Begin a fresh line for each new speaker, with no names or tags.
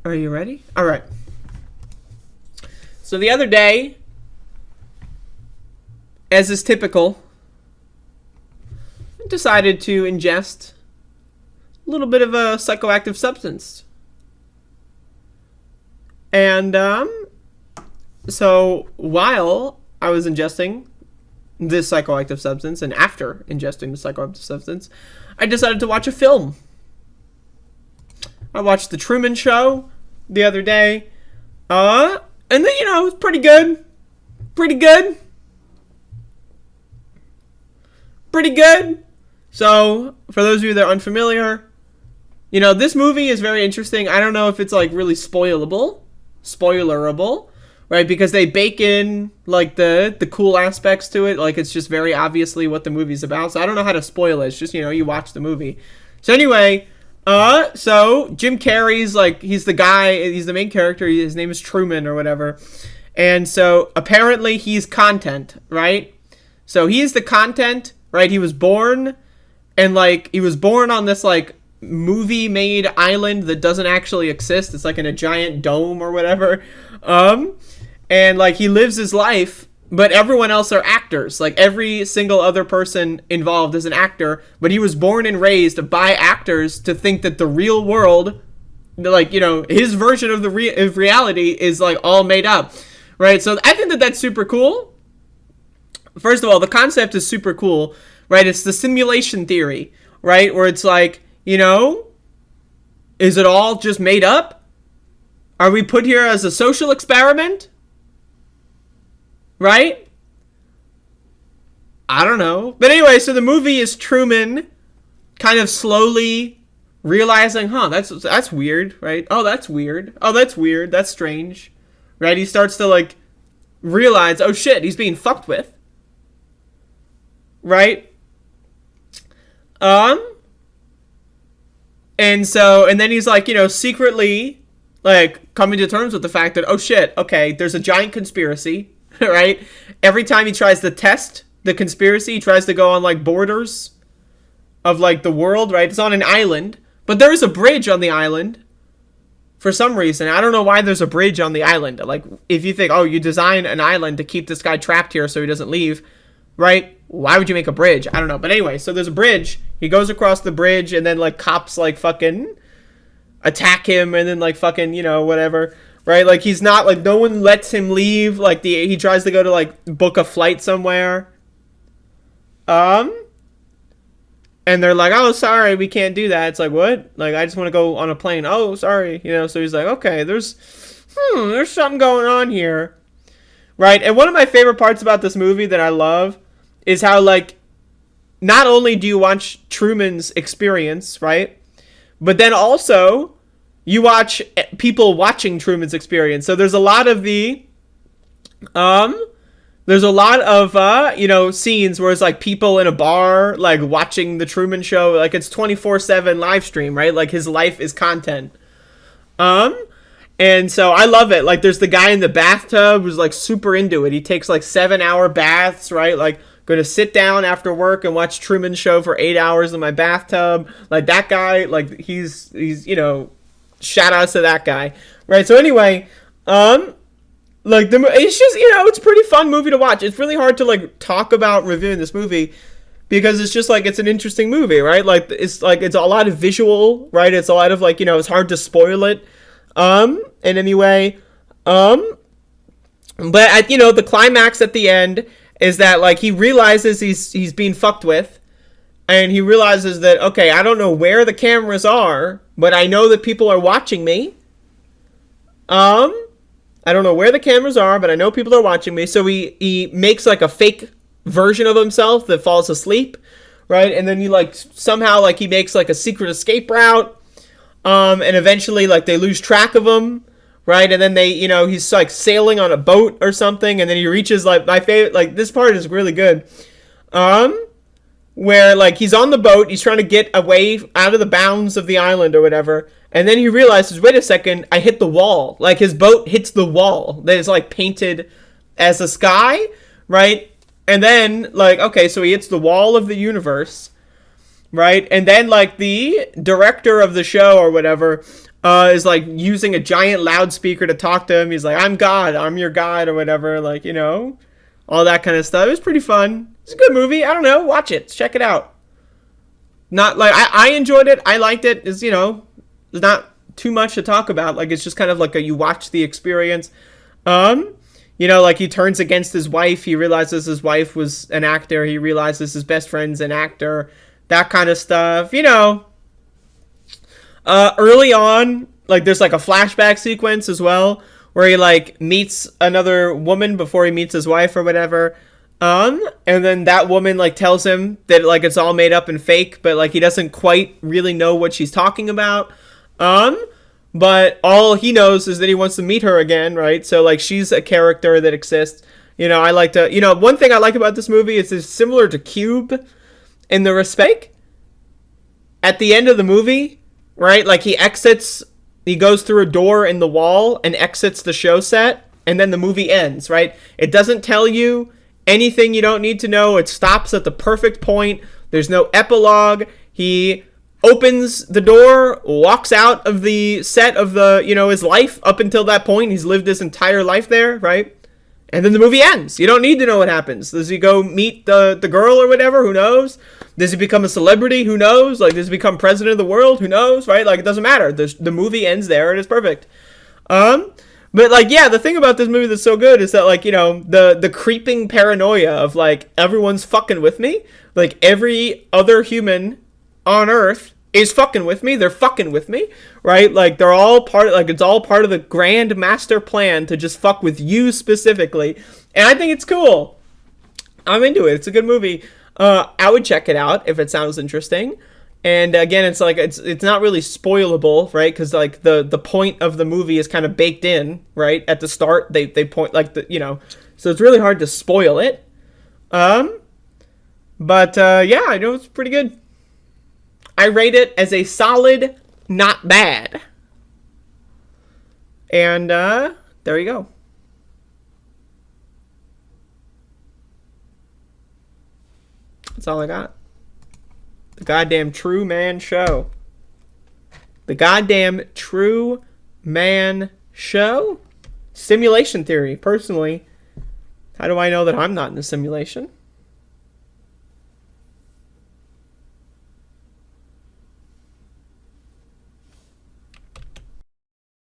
Are you ready? All right. So the other day, as is typical, I decided to ingest a little bit of a psychoactive substance. And so while I was ingesting this psychoactive substance, and after ingesting the psychoactive substance, I decided to watch a film. I watched the Truman Show the other day. And then, it was pretty good. Pretty good. So, for those of you that are unfamiliar, this movie is very interesting. I don't know if it's, really spoilerable, right? Because they bake in, the cool aspects to it. It's just very obviously what the movie's about. So, I don't know how to spoil it. It's just, you watch the movie. So, anyway, so Jim Carrey's, he's the guy, he's the main character. His name is Truman or whatever. And so, apparently, he's content, right? So, he's the content, right? He was born, and, he was born on this, movie-made island that doesn't actually exist. It's, in a giant dome or whatever. And, he lives his life, but everyone else are actors. Every single other person involved is an actor, but he was born and raised by actors to think that the real world, his version of of reality is, all made up, right? So I think that that's super cool. First of all, the concept is super cool, right? It's the simulation theory, right? Where it's is it all just made up? Are we put here as a social experiment? Right? I don't know. But anyway, so the movie is Truman kind of slowly realizing, that's weird, right? Oh, that's weird. Oh, that's weird. That's strange. Right? He starts to, realize, oh shit, he's being fucked with. Right? And then he's secretly, coming to terms with the fact that, oh shit, okay, there's a giant conspiracy, right? Every time he tries to test the conspiracy, he tries to go on, borders of, the world, right? It's on an island, but there is a bridge on the island for some reason. I don't know why there's a bridge on the island. If you think, oh, you design an island to keep this guy trapped here so he doesn't leave, right? Why would you make a bridge? I don't know. But anyway, so there's a bridge. He goes across the bridge, and then, cops, fucking attack him, and then, fucking, whatever, right? He's not, no one lets him leave. He tries to go to, book a flight somewhere. And they're like, oh, sorry, we can't do that. It's what? I just want to go on a plane. Oh, sorry. So he's like, okay, there's something going on here. Right? And one of my favorite parts about this movie that I love is how, not only do you watch Truman's experience, right? But then also, you watch people watching Truman's experience. So there's a lot of scenes where it's people in a bar, watching the Truman Show. It's 24/7 live stream, right? His life is content. And so I love it. There's the guy in the bathtub who's super into it. He takes 7-hour baths, right? Going to sit down after work and watch Truman Show for 8 hours in my bathtub. That guy, he's shout outs to that guy, right? So anyway, it's just, it's a pretty fun movie to watch. It's really hard to talk about reviewing this movie because it's just it's an interesting movie, right? It's a lot of visual, right? It's a lot of it's hard to spoil it. And anyway, but at, the climax at the end is that he realizes he's being fucked with, and he realizes that, okay, I don't know where the cameras are, but I know that people are watching me. I don't know where the cameras are, but I know people are watching me. So he makes a fake version of himself that falls asleep, right? And then he somehow he makes a secret escape route. And eventually they lose track of him, right? And then they, he's sailing on a boat or something, and then he reaches my favorite, this part is really good. Where he's on the boat, he's trying to get away out of the bounds of the island or whatever, and then he realizes, wait a second, I hit the wall. His boat hits the wall that is painted as a sky, right? And then okay, so he hits the wall of the universe, right? And then the director of the show or whatever is like using a giant loudspeaker to talk to him. He's like, I'm God, I'm your God, or whatever. Like, you know, all that kind of stuff. It was pretty fun. It's a good movie. I don't know. Watch it. Check it out. Not like I enjoyed it. I liked it. It's, you know, there's not too much to talk about. Like, it's just kind of like you watch the experience. You know, like he turns against his wife. He realizes his wife was an actor. He realizes his best friend's an actor. That kind of stuff. You know, early on, like there's like a flashback sequence as well where he like meets another woman before he meets his wife or whatever. And then that woman like tells him that like it's all made up and fake, but like he doesn't quite really know what she's talking about. But all he knows is that he wants to meet her again, right? So like she's a character that exists. You know, I like to, you know, one thing I like about this movie is it's similar to Cube in the respect. At the end of the movie, right? Like he goes through a door in the wall and exits the show set, and then the movie ends, right? It doesn't tell you anything you don't need to know. It stops at the perfect point. There's no epilogue. He opens the door, walks out of the set of the, you know, his life up until that point. He's lived his entire life there, right? And then the movie ends. You don't need to know what happens. Does he go meet the girl or whatever? Who knows? Does he become a celebrity? Who knows? Like, does he become president of the world? Who knows, right? Like, it doesn't matter. The movie ends there. It is perfect. But, like, yeah, the thing about this movie that's so good is that, like, you know, the creeping paranoia of, like, everyone's fucking with me. Like, every other human on Earth is fucking with me. They're fucking with me, right? Like, they're all part of, like, it's all part of the grand master plan to just fuck with you specifically. And I think it's cool. I'm into it. It's a good movie. I would check it out if it sounds interesting. And again, it's like it's not really spoilable, right? Because like the point of the movie is kind of baked in, right? At the start, they point like the, you know, so it's really hard to spoil it. But yeah, I know it's pretty good. I rate it as a solid, not bad. And there you go. That's all I got. The goddamn True Man Show. The goddamn True Man Show? Simulation theory. Personally, how do I know that I'm not in a simulation?